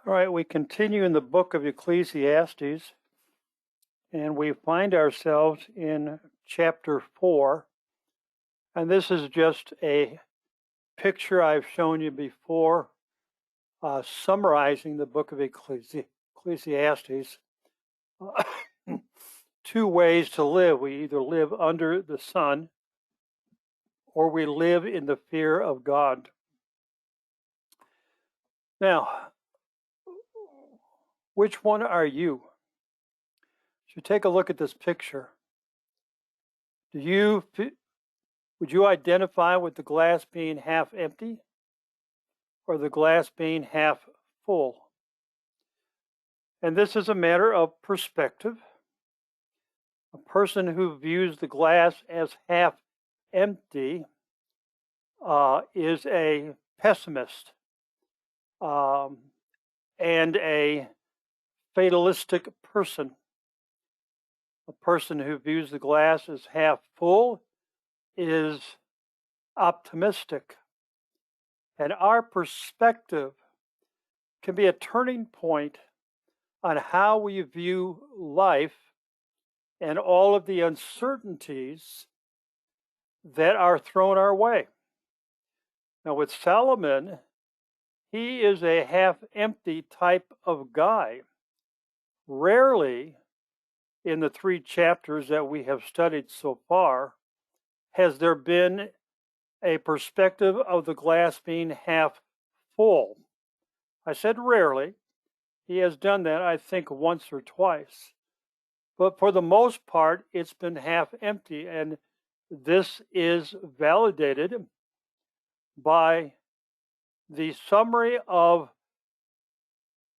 All right, we continue in the book of Ecclesiastes, and we find ourselves in chapter 4. And this is just a picture I've shown you before, summarizing the book of Ecclesiastes. Two ways to live. We either live under the sun or we live in the fear of God. Now, which one are you? If you take a look at this picture, would you identify with the glass being half empty or the glass being half full? And this is a matter of perspective. A person who views the glass as half empty is a pessimist and a fatalistic person. A person who views the glass as half full is optimistic. And our perspective can be a turning point on how we view life and all of the uncertainties that are thrown our way. Now, with Solomon, he is a half-empty type of guy. Rarely in the 3 chapters that we have studied so far has there been a perspective of the glass being half full. I said rarely. He has done that, I think, once or twice. But for the most part, it's been half empty, and this is validated by the summary of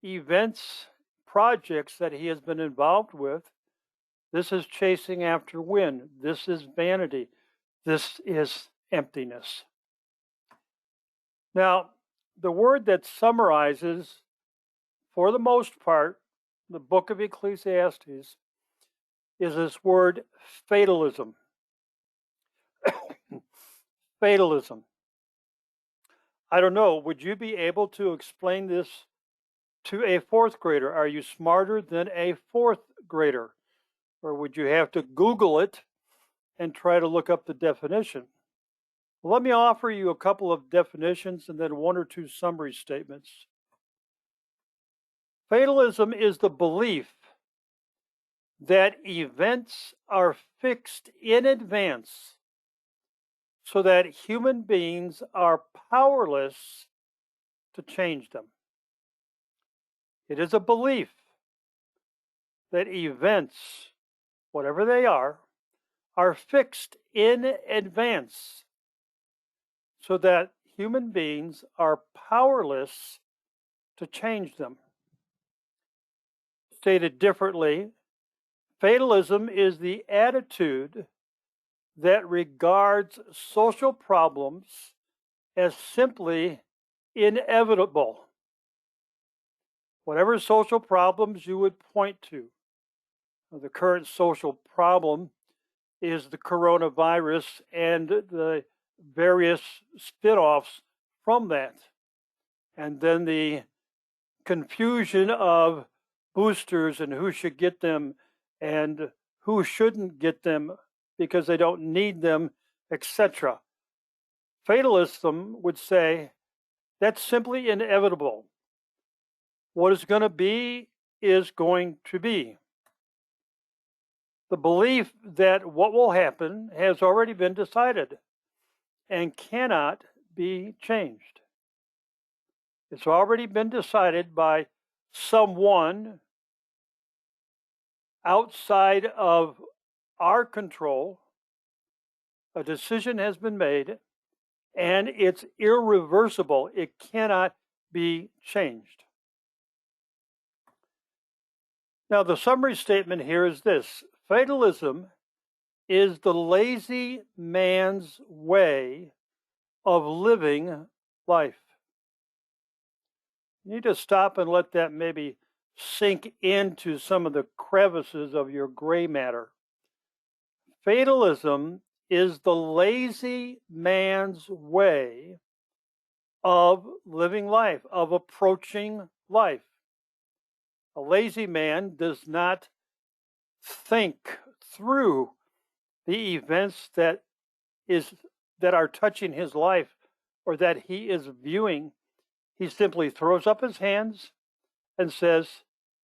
events, projects that he has been involved with. This is chasing after wind. This is vanity. This is emptiness. Now, the word that summarizes, for the most part, the book of Ecclesiastes is this word fatalism. Fatalism. I don't know, would you be able to explain this to a 4th grader? Are you smarter than a 4th grader? Or would you have to Google it and try to look up the definition? Well, let me offer you a couple of definitions and then 1 or 2 summary statements. Fatalism is the belief that events are fixed in advance so that human beings are powerless to change them. It is a belief that events, whatever they are fixed in advance so that human beings are powerless to change them. Stated differently, fatalism is the attitude that regards social problems as simply inevitable. Whatever social problems you would point to. The current social problem is the coronavirus and the various spin-offs from that. And then the confusion of boosters and who should get them and who shouldn't get them because they don't need them, etc. Fatalism would say that's simply inevitable. What is going to be is going to be. The belief that what will happen has already been decided and cannot be changed. It's already been decided by someone outside of our control. A decision has been made and it's irreversible. It cannot be changed. Now, the summary statement here is this. Fatalism is the lazy man's way of living life. You need to stop and let that maybe sink into some of the crevices of your gray matter. Fatalism is the lazy man's way of living life, of approaching life. A lazy man does not think through the events that are touching his life or that he is viewing. He simply throws up his hands and says,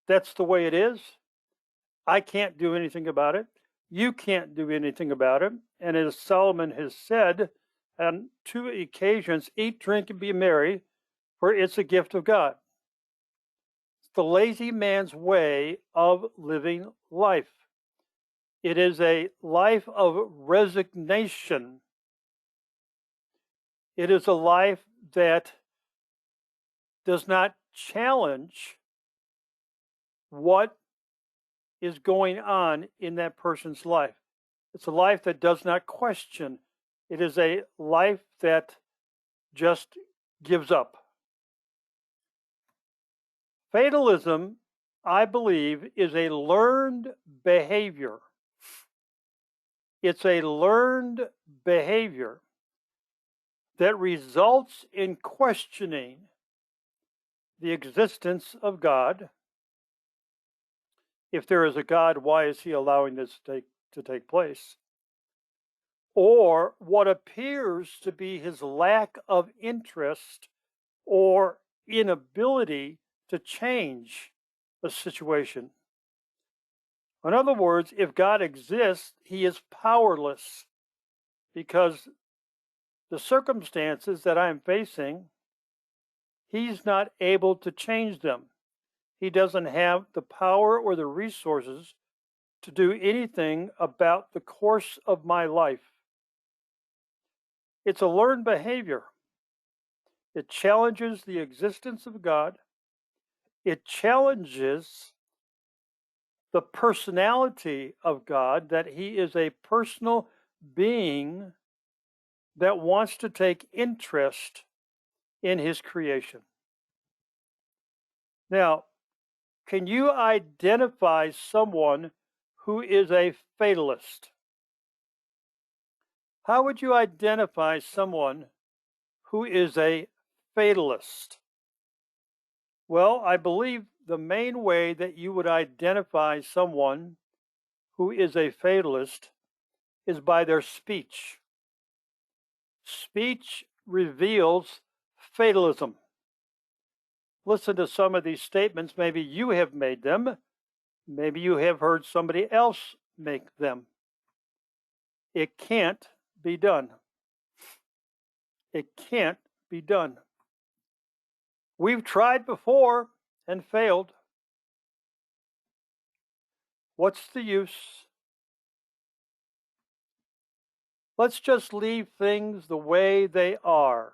that's the way it is. I can't do anything about it. You can't do anything about it. And as Solomon has said on 2 occasions, eat, drink, and be merry, for it's a gift of God. It's the lazy man's way of living life. It is a life of resignation. It is a life that does not challenge what is going on in that person's life. It's a life that does not question. It is a life that just gives up. Fatalism, I believe, is a learned behavior. It's a learned behavior that results in questioning the existence of God. If there is a God, why is he allowing this to take place? Or what appears to be his lack of interest or inability to change a situation. In other words, if God exists, he is powerless because the circumstances that I'm facing, he's not able to change them. He doesn't have the power or the resources to do anything about the course of my life. It's a learned behavior. It challenges the existence of God. It challenges the personality of God, that he is a personal being that wants to take interest in his creation. Now, can you identify someone who is a fatalist? How would you identify someone who is a fatalist? Well, I believe the main way that you would identify someone who is a fatalist is by their speech. Speech reveals fatalism. Listen to some of these statements. Maybe you have made them. Maybe you have heard somebody else make them. It can't be done. It can't be done. We've tried before and failed. What's the use? Let's just leave things the way they are.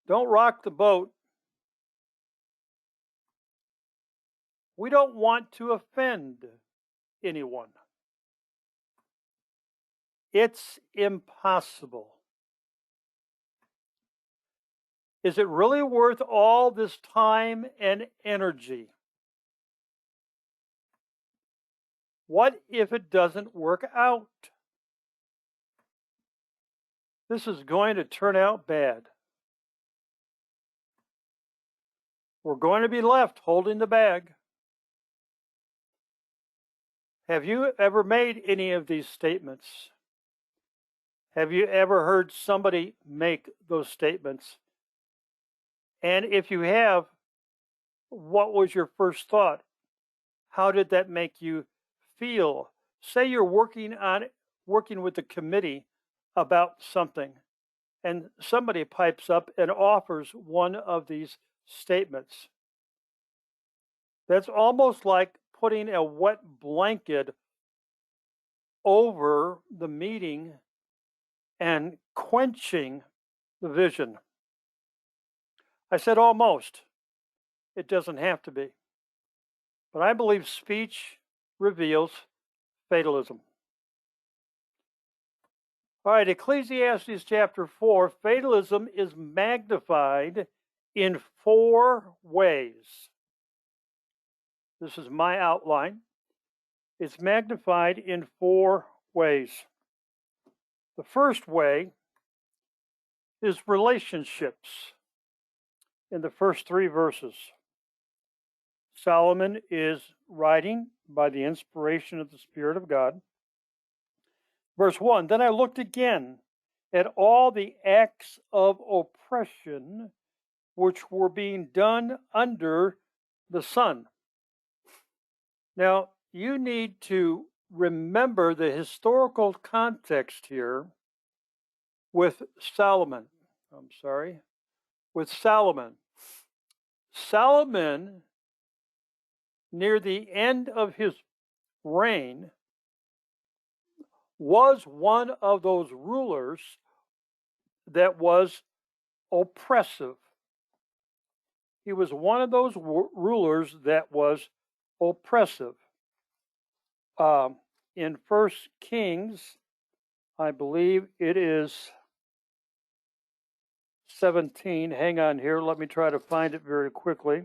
Don't rock the boat. We don't want to offend anyone. It's impossible. Is it really worth all this time and energy? What if it doesn't work out? This is going to turn out bad. We're going to be left holding the bag. Have you ever made any of these statements? Have you ever heard somebody make those statements? And if you have, what was your first thought? How did that make you feel? Say you're working with the committee about something, and somebody pipes up and offers one of these statements. That's almost like putting a wet blanket over the meeting and quenching the vision. I said almost. It doesn't have to be. But I believe speech reveals fatalism. All right, Ecclesiastes chapter 4, fatalism is magnified in 4 ways. This is my outline. It's magnified in 4 ways. The first way is relationships in the first 3 verses. Solomon is writing by the inspiration of the Spirit of God. Verse 1, then I looked again at all the acts of oppression which were being done under the sun. Now, you need to remember the historical context here with Solomon. With Solomon. Solomon, near the end of his reign, was one of those rulers that was oppressive. He was one of those rulers that was oppressive. In 1 Kings, I believe it is 17. Hang on here. Let me try to find it very quickly.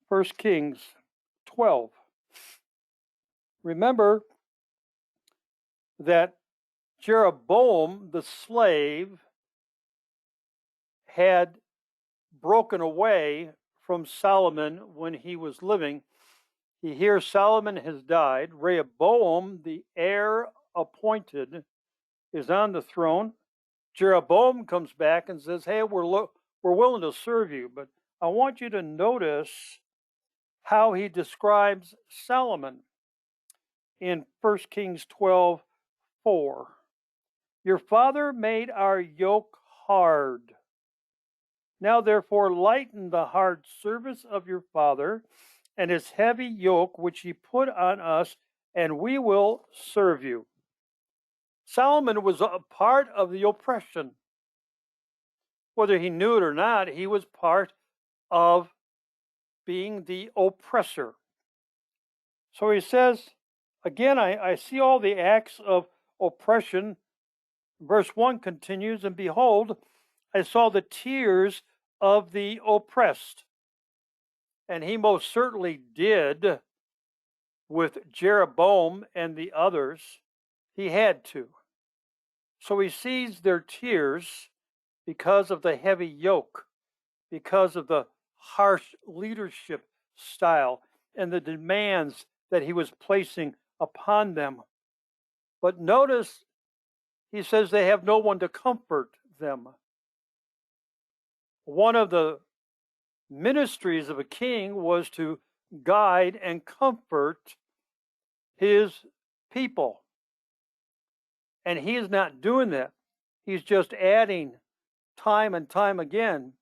1 Kings 12. Remember that Jeroboam, the slave, had broken away from Solomon when he was living. He hears Solomon has died. Rehoboam, the heir appointed, is on the throne. Jeroboam comes back and says, hey, we're willing to serve you, but I want you to notice how he describes Solomon in 1 Kings 12:4. Your father made our yoke hard. Now therefore lighten the hard service of your father and his heavy yoke which he put on us, and we will serve you. Solomon was a part of the oppression. Whether he knew it or not, he was part of being the oppressor. So he says, again, I see all the acts of oppression. Verse 1 continues, and behold, I saw the tears of the oppressed. And he most certainly did with Jeroboam and the others. He had to. So he sees their tears because of the heavy yoke, because of the harsh leadership style and the demands that he was placing upon them. But notice, he says they have no one to comfort them. One of the ministries of a king was to guide and comfort his people. And he is not doing that. He's just adding time and time again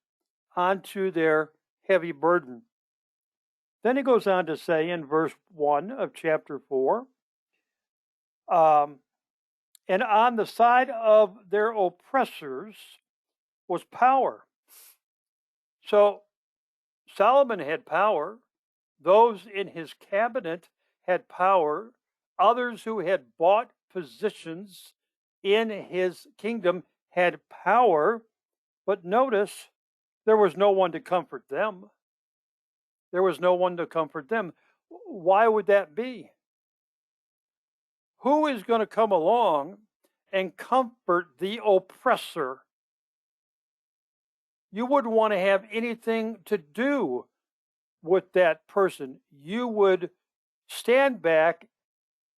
onto their heavy burden. Then he goes on to say in verse 1 of chapter 4, and on the side of their oppressors was power. So Solomon had power. Those in his cabinet had power. Others who had bought positions in his kingdom had power. But notice, there was no one to comfort them. There was no one to comfort them. Why would that be? Who is going to come along and comfort the oppressor? You wouldn't want to have anything to do with that person. You would stand back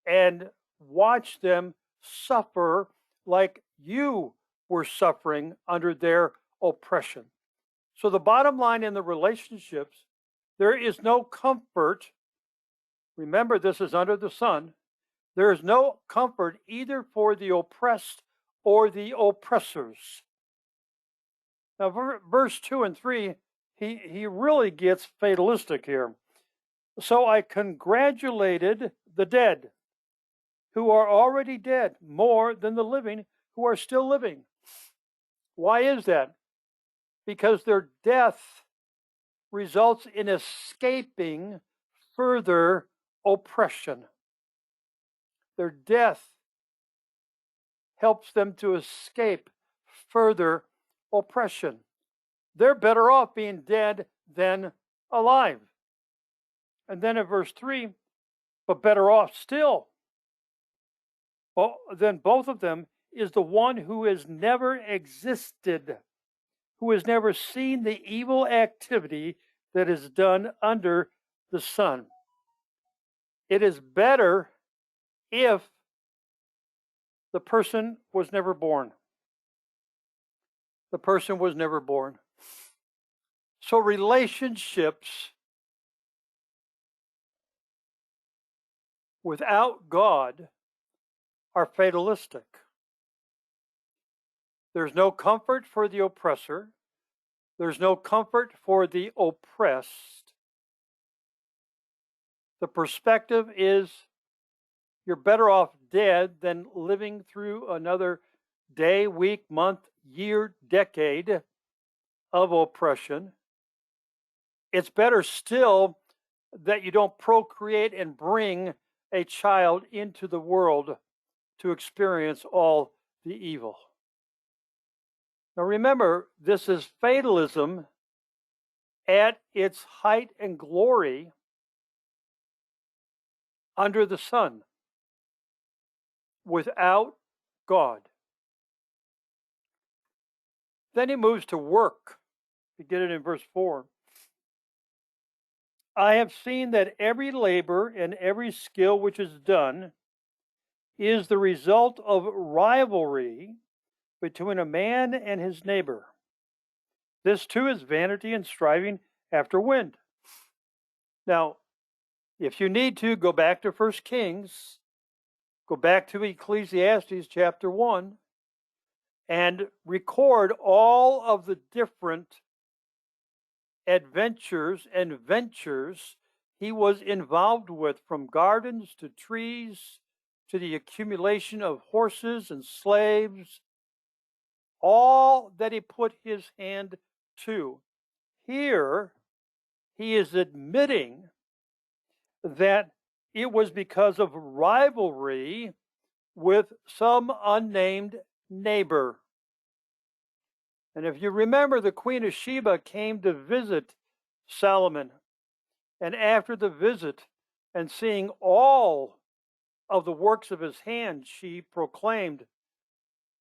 and watch them suffer like you were suffering under their oppression. So the bottom line in the relationships, there is no comfort. Remember, this is under the sun. There is no comfort either for the oppressed or the oppressors. Now, verse 2 and 3, he really gets fatalistic here. So I congratulated the dead who are already dead more than the living who are still living. Why is that? Because their death results in escaping further oppression. Their death helps them to escape further oppression. They're better off being dead than alive. And then in verse 3, but better off still. Well, then both of them is the one who has never existed, who has never seen the evil activity that is done under the sun. It is better if the person was never born. The person was never born. So relationships without God are fatalistic. There's no comfort for the oppressor. There's no comfort for the oppressed. The perspective is you're better off dead than living through another day, week, month, year, decade of oppression. It's better still that you don't procreate and bring a child into the world to experience all the evil. Now remember, this is fatalism at its height and glory under the sun, without God. Then he moves to work. We get it in verse 4. I have seen that every labor and every skill which is done is the result of rivalry between a man and his neighbor. This too is vanity and striving after wind. Now, if you need to, go back to 1 Kings, go back to Ecclesiastes chapter 1, and record all of the different adventures and ventures he was involved with, from gardens to trees to the accumulation of horses and slaves, all that he put his hand to. Here, he is admitting that it was because of rivalry with some unnamed neighbor. And if you remember, the Queen of Sheba came to visit Solomon. And after the visit and seeing all of the works of his hand, she proclaimed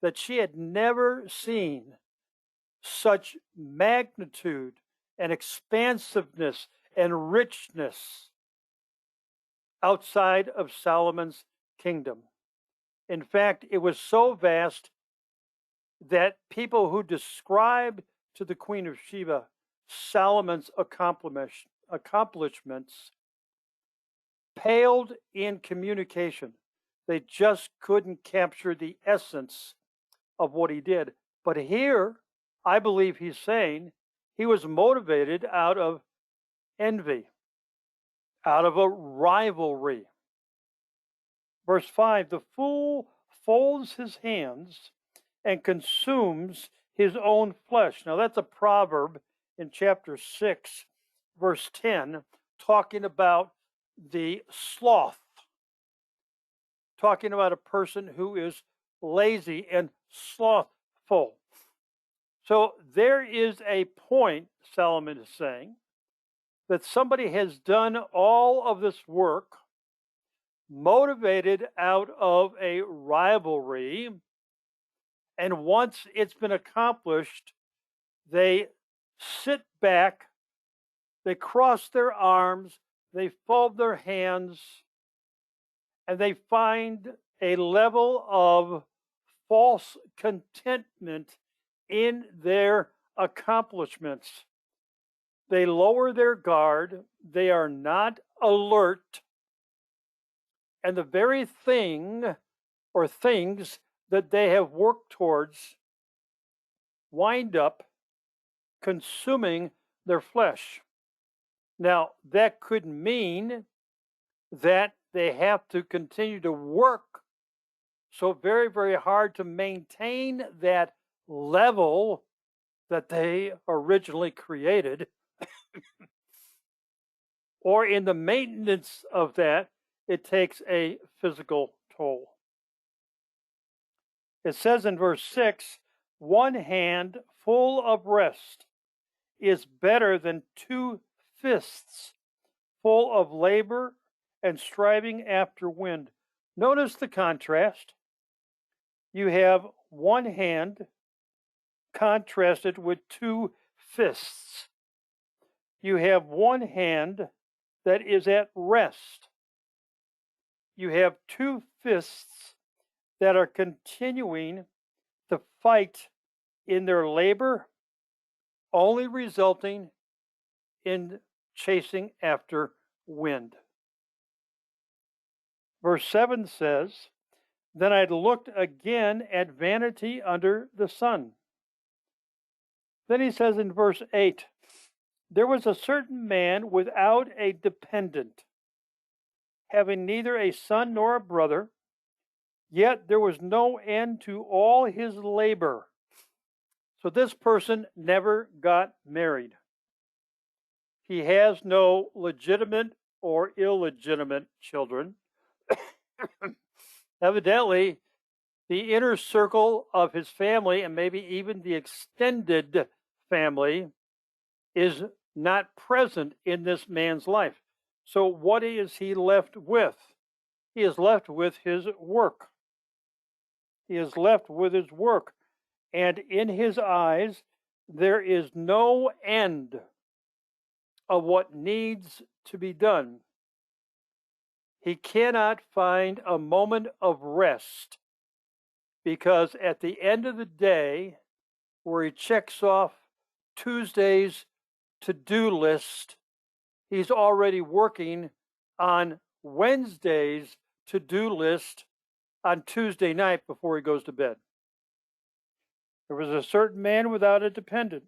that she had never seen such magnitude and expansiveness and richness outside of Solomon's kingdom. In fact, it was so vast that people who described to the Queen of Sheba Solomon's accomplishments paled in communication. They just couldn't capture the essence of what he did. But here, I believe he's saying he was motivated out of envy, out of a rivalry. Verse 5, the fool folds his hands and consumes his own flesh. Now that's a proverb in chapter 6, verse 10, talking about the sloth, talking about a person who is lazy and slothful. So there is a point, Solomon is saying, that somebody has done all of this work motivated out of a rivalry, and once it's been accomplished, they sit back, they cross their arms, they fold their hands, and they find a level of false contentment in their accomplishments. They lower their guard, they are not alert, and the very thing or things that they have worked towards wind up consuming their flesh. Now, that could mean that they have to continue to work so very, very hard to maintain that level that they originally created. Or in the maintenance of that, it takes a physical toll. It says in verse 6, one hand full of rest is better than two fists full of labor and striving after wind. Notice the contrast. You have one hand contrasted with two fists. you have one hand that is at rest. You have two fists that are continuing to fight in their labor, only resulting in chasing after wind. Verse 7 says, Then I looked again at vanity under the sun. Then he says in verse 8, There was a certain man without a dependent, having neither a son nor a brother, yet there was no end to all his labor. So this person never got married. He has no legitimate or illegitimate children. Evidently, the inner circle of his family, and maybe even the extended family, is not present in this man's life. So what is he left with? He is left with his work. He is left with his work. And in his eyes, there is no end of what needs to be done. He cannot find a moment of rest, because at the end of the day, where he checks off Tuesday's to-do list, he's already working on Wednesday's to-do list on Tuesday night before he goes to bed. There was a certain man without a dependent,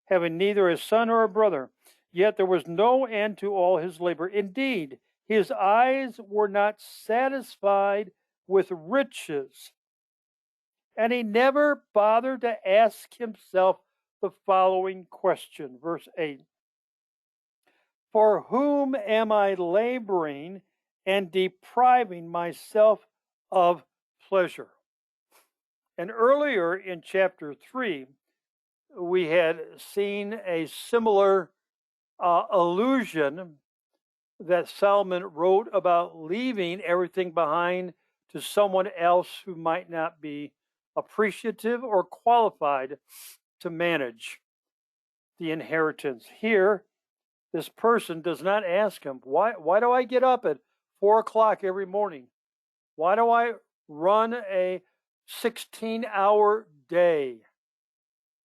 having neither a son nor a brother, yet there was no end to all his labor. Indeed, his eyes were not satisfied with riches, and he never bothered to ask himself the following question. Verse 8, For whom am I laboring and depriving myself of pleasure? And earlier in chapter 3, we had seen a similar allusion that Solomon wrote about leaving everything behind to someone else who might not be appreciative or qualified to manage the inheritance. Here, this person does not ask him, why do I get up at 4 o'clock every morning? Why do I run a 16-hour day?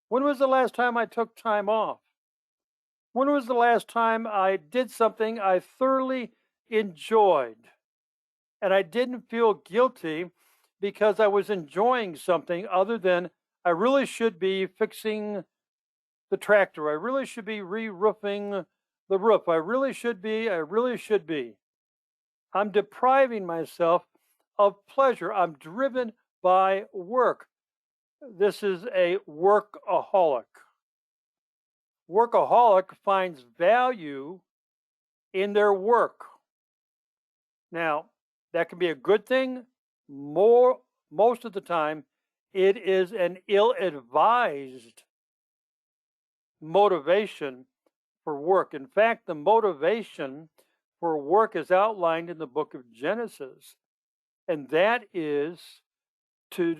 When was the last time I took time off? When was the last time I did something I thoroughly enjoyed and I didn't feel guilty because I was enjoying something other than I really should be fixing the tractor, I really should be re-roofing the roof, I really should be. I'm depriving myself of pleasure. I'm driven by work. This is a workaholic. Workaholic finds value in their work. Now, that can be a good thing. Most of the time, it is an ill-advised motivation for work. In fact, the motivation for work is outlined in the book of Genesis, and that is to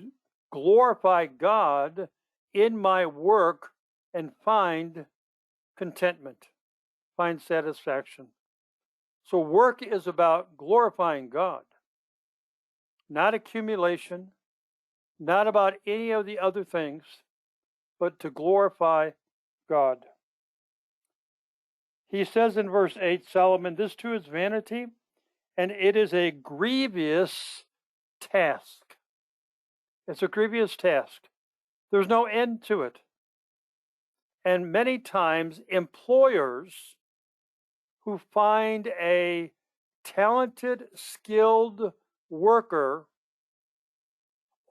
glorify God in my work and find contentment, find satisfaction. So work is about glorifying God, not accumulation, not about any of the other things, but to glorify God. He says in verse 8, Solomon, this too is vanity, and it is a grievous task. It's a grievous task. There's no end to it. And many times, employers who find a talented, skilled worker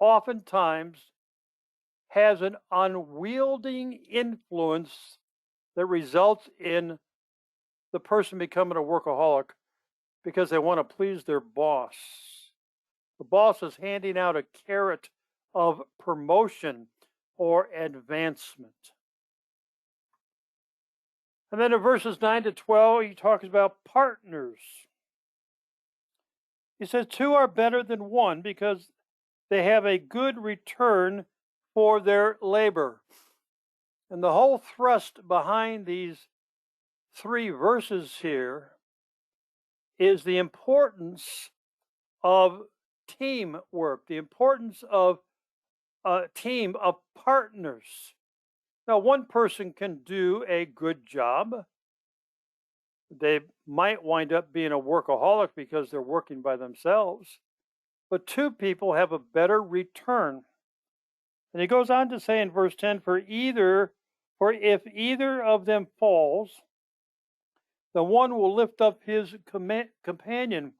oftentimes has an unwielding influence that results in the person becoming a workaholic because they want to please their boss. The boss is handing out a carrot of promotion or advancement. And then in verses 9 to 12, he talks about partners. He says, two are better than one because they have a good return for their labor. And the whole thrust behind these 3 verses here is the importance of teamwork, the importance of a team of partners. Now, one person can do a good job. They might wind up being a workaholic because they're working by themselves, but 2 people have a better return. And he goes on to say in verse 10, for if either of them falls, the one will lift up his companion.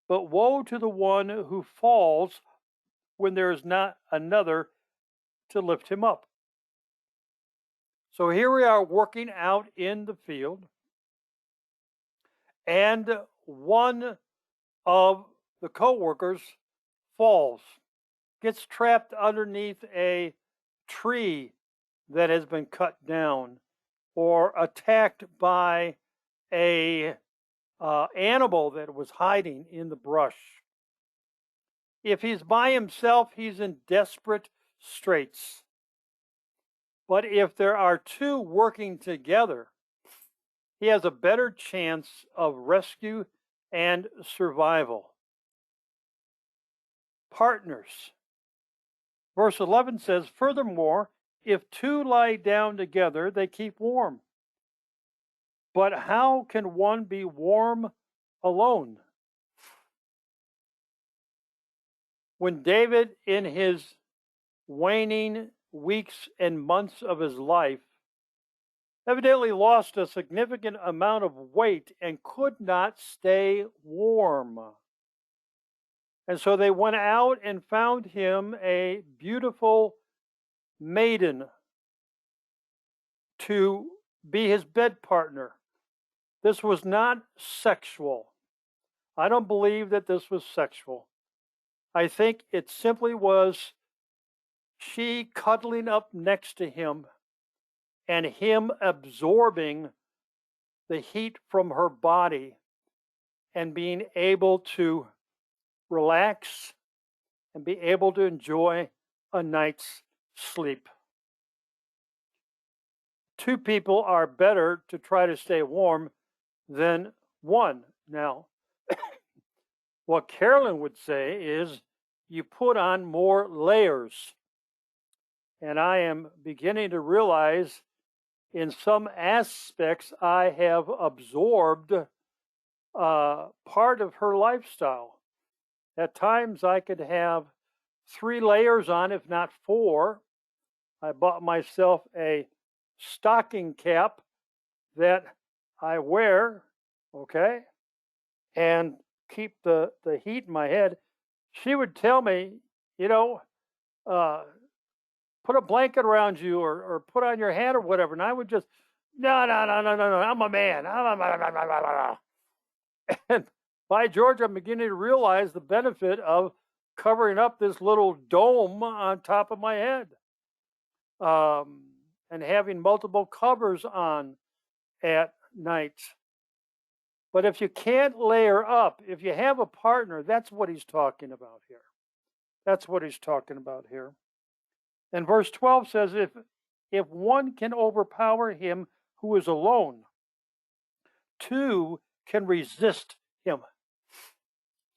But woe to the one who falls when there is not another to lift him up. So here we are working out in the field, and one of the co-workers falls, gets trapped underneath a tree that has been cut down, or attacked by a animal that was hiding in the brush. If he's by himself, he's in desperate straits. But if there are 2 working together, he has a better chance of rescue and survival. Partners. Verse 11 says, furthermore, if 2 lie down together, they keep warm. But how can one be warm alone? When David, in his waning weeks and months of his life, evidently lost a significant amount of weight and could not stay warm. And so they went out and found him a beautiful maiden to be his bed partner. This was not sexual. I don't believe that this was sexual. I think it simply was she cuddling up next to him and him absorbing the heat from her body and being able to relax and be able to enjoy a night's sleep. 2 people are better to try to stay warm than 1. Now, what Carolyn would say is you put on more layers. And I am beginning to realize in some aspects I have absorbed part of her lifestyle. At times I could have 3 layers on, if not 4. I bought myself a stocking cap that I wear, okay, and keep the heat in my head. She would tell me, put a blanket around you or put on your hat or whatever. And I would just, no, I'm a man. And by George, I'm beginning to realize the benefit of covering up this little dome on top of my head, and having multiple covers on at night. But if you can't layer up, if you have a partner, that's what he's talking about here. That's what he's talking about here. And verse 12 says, if one can overpower him who is alone, 2 can resist him.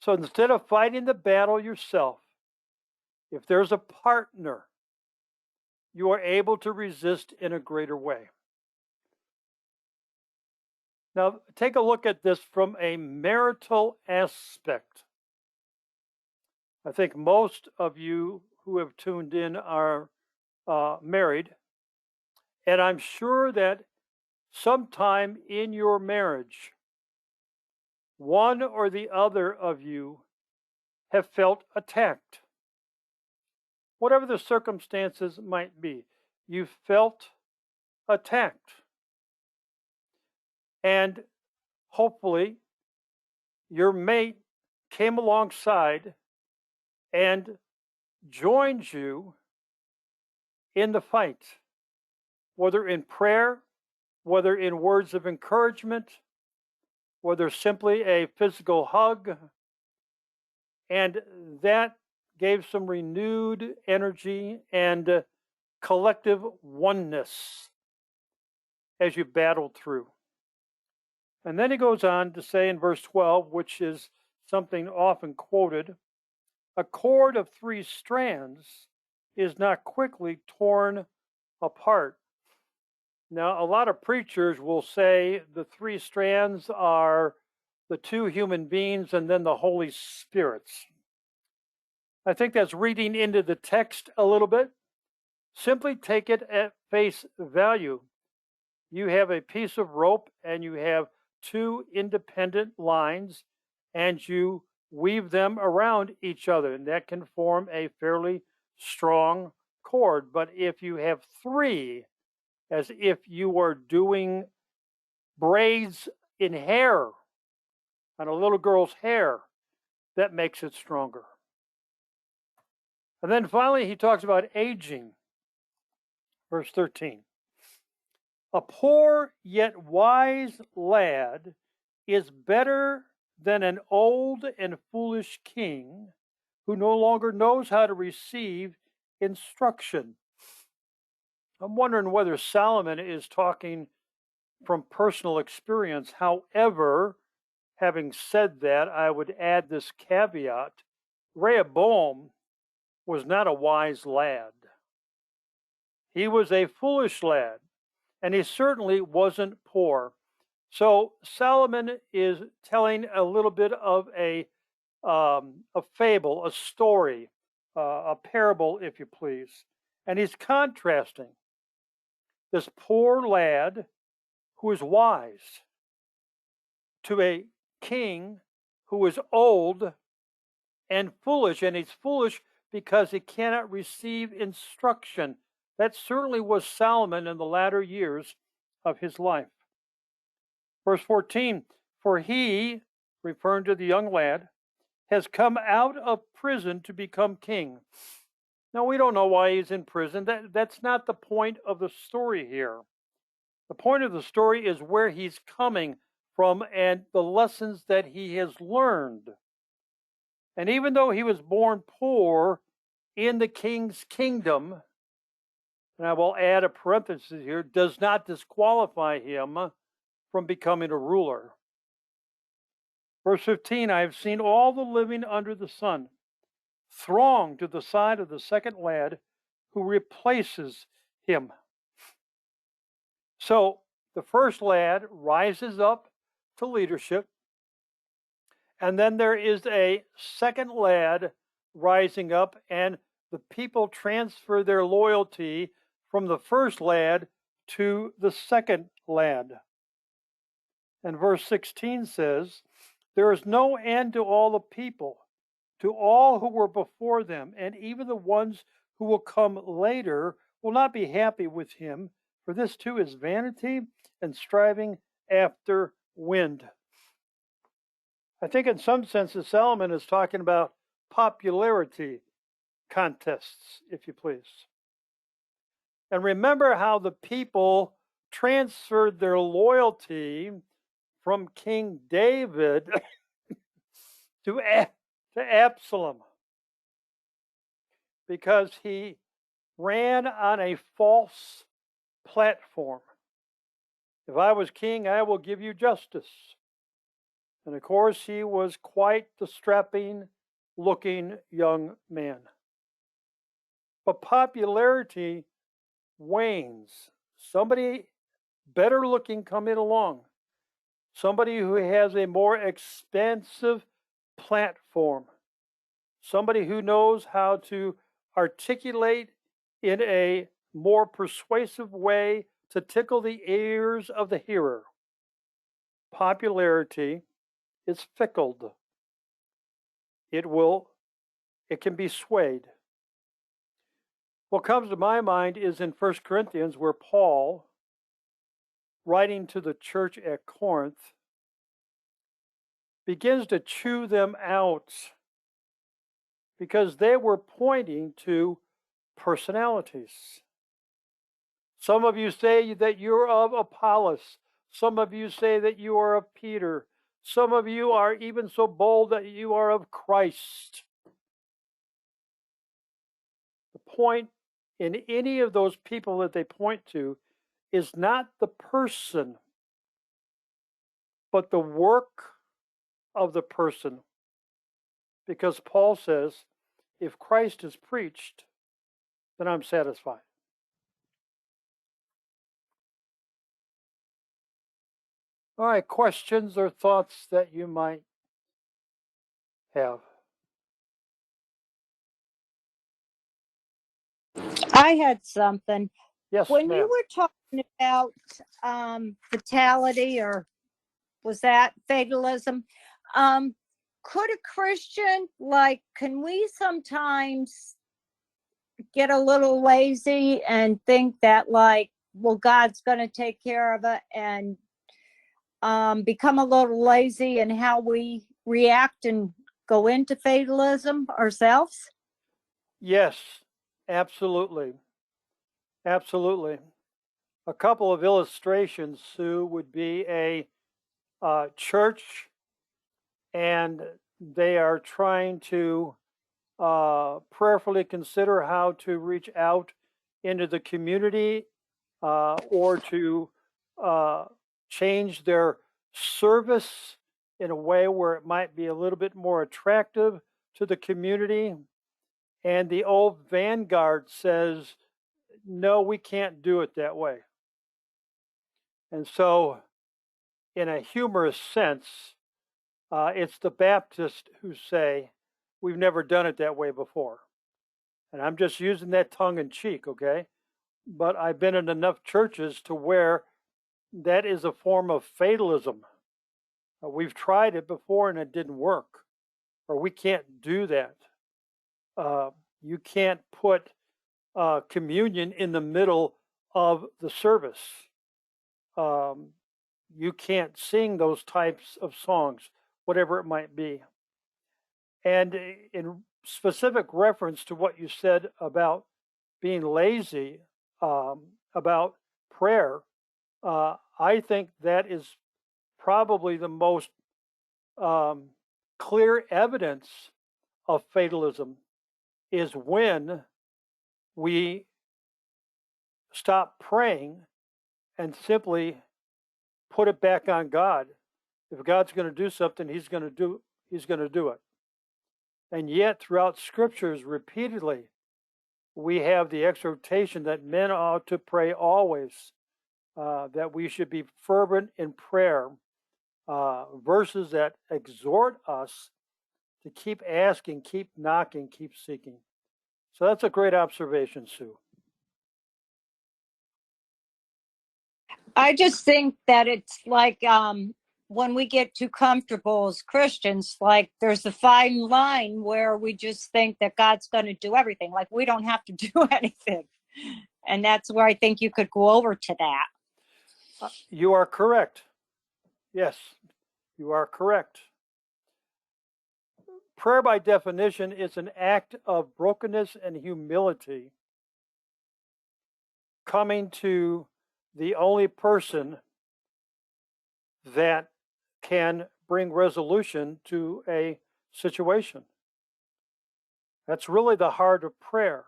So instead of fighting the battle yourself, if there's a partner, you are able to resist in a greater way. Now, take a look at this from a marital aspect. I think most of you who have tuned in are married, and I'm sure that sometime in your marriage, one or the other of you have felt attacked. Whatever the circumstances might be, you felt attacked. And hopefully your mate came alongside and joined you in the fight, whether in prayer, whether in words of encouragement, whether simply a physical hug. And that gave some renewed energy and collective oneness as you battled through. And then he goes on to say in verse 12, which is something often quoted, a cord of 3 strands is not quickly torn apart. Now, a lot of preachers will say the 3 strands are the 2 human beings and then the Holy Spirits. I think that's reading into the text a little bit. Simply take it at face value. You have a piece of rope and you have 2 independent lines and you weave them around each other, and that can form a fairly strong cord. But if you have 3, as if you were doing braids in hair on a little girl's hair, that makes it stronger. And then finally, he talks about aging. Verse 13. A poor yet wise lad is better than an old and foolish king who no longer knows how to receive instruction. I'm wondering whether Solomon is talking from personal experience. However, having said that, I would add this caveat. Rehoboam was not a wise lad. He was a foolish lad, and he certainly wasn't poor. So Solomon is telling a little bit of a fable, a story, a parable, if you please. And he's contrasting this poor lad who is wise to a king who is old and foolish. And he's foolish because he cannot receive instruction. That certainly was Solomon in the latter years of his life. Verse 14, for he, referring to the young lad, has come out of prison to become king. Now, we don't know why he's in prison. That's not the point of the story here. The point of the story is where he's coming from and the lessons that he has learned. And even though he was born poor in the king's kingdom, and I will add a parenthesis here, does not disqualify him from becoming a ruler. Verse 15, I have seen all the living under the sun throng to the side of the second lad who replaces him. So the first lad rises up to leadership, and then there is a second lad rising up, and the people transfer their loyalty from the first lad to the second lad. And verse 16 says, there is no end to all the people, to all who were before them, and even the ones who will come later will not be happy with him, for this too is vanity and striving after wind. I think in some senses Solomon is talking about popularity contests, if you please. And remember how the people transferred their loyalty from King David to Absalom, because he ran on a false platform. If I was king, I will give you justice. And of course, he was quite the strapping looking young man. But popularity wanes. Somebody better looking coming along. Somebody who has a more expansive platform. Somebody who knows how to articulate in a more persuasive way to tickle the ears of the hearer. Popularity is fickle. It can be swayed. What comes to my mind is in 1 Corinthians, where Paul, writing to the church at Corinth, begins to chew them out because they were pointing to personalities. Some of you say that you're of Apollos. Some of you say that you are of Peter. Some of you are even so bold that you are of Christ. The point in any of those people that they point to is not the person, but the work of the person. Because Paul says, if Christ is preached, then I'm satisfied. All right, questions or thoughts that you might have? I had something. Yes, When ma'am. you were talking about fatality, or was that fatalism? Could a Christian, can we sometimes get a little lazy and think that, well, God's going to take care of it, and become a little lazy in how we react and go into fatalism ourselves? Yes, absolutely. Absolutely. A couple of illustrations, Sue, would be a church, and they are trying to prayerfully consider how to reach out into the community or to change their service in a way where it might be a little bit more attractive to the community. And the old vanguard says, no, we can't do it that way. And so, in a humorous sense, it's the Baptists who say, we've never done it that way before. And I'm just using that tongue in cheek, okay? But I've been in enough churches to where that is a form of fatalism. We've tried it before and it didn't work, or we can't do that. You can't put communion in the middle of the service. You can't sing those types of songs, whatever it might be. And in specific reference to what you said about being lazy, about prayer, I think that is probably the most clear evidence of fatalism is when we stop praying and simply put it back on God. If God's going to do something, He's going to do it. And yet, throughout scriptures, repeatedly, we have the exhortation that men ought to pray always, that we should be fervent in prayer, verses that exhort us to keep asking, keep knocking, keep seeking. So that's a great observation, Sue. I just think that it's like when we get too comfortable as Christians, like there's a fine line where we just think that God's going to do everything. Like we don't have to do anything. And that's where I think you could go over to that. You are correct. Yes, you are correct. Prayer, by definition, is an act of brokenness and humility, coming to the only person that can bring resolution to a situation. That's really the heart of prayer.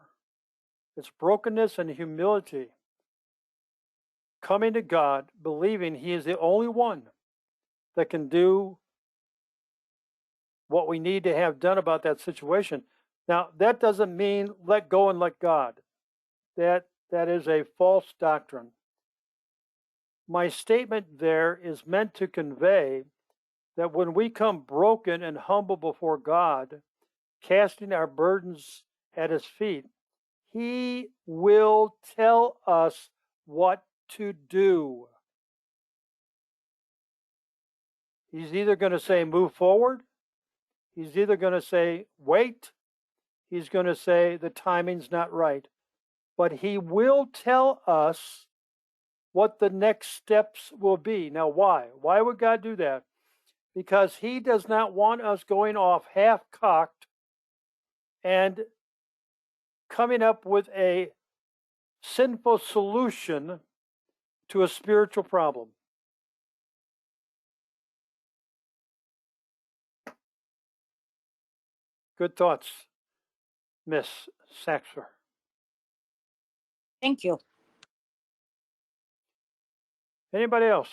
It's brokenness and humility, coming to God, believing He is the only one that can do what we need to have done about that situation. Now, that doesn't mean let go and let God. That is a false doctrine. My statement there is meant to convey that when we come broken and humble before God, casting our burdens at His feet, He will tell us what to do. He's either going to say, move forward. He's either going to say, wait. He's going to say, the timing's not right. But He will tell us what the next steps will be. Now, why? Why would God do that? Because He does not want us going off half-cocked and coming up with a sinful solution to a spiritual problem. Good thoughts, Miss Saxer. Thank you. Anybody else?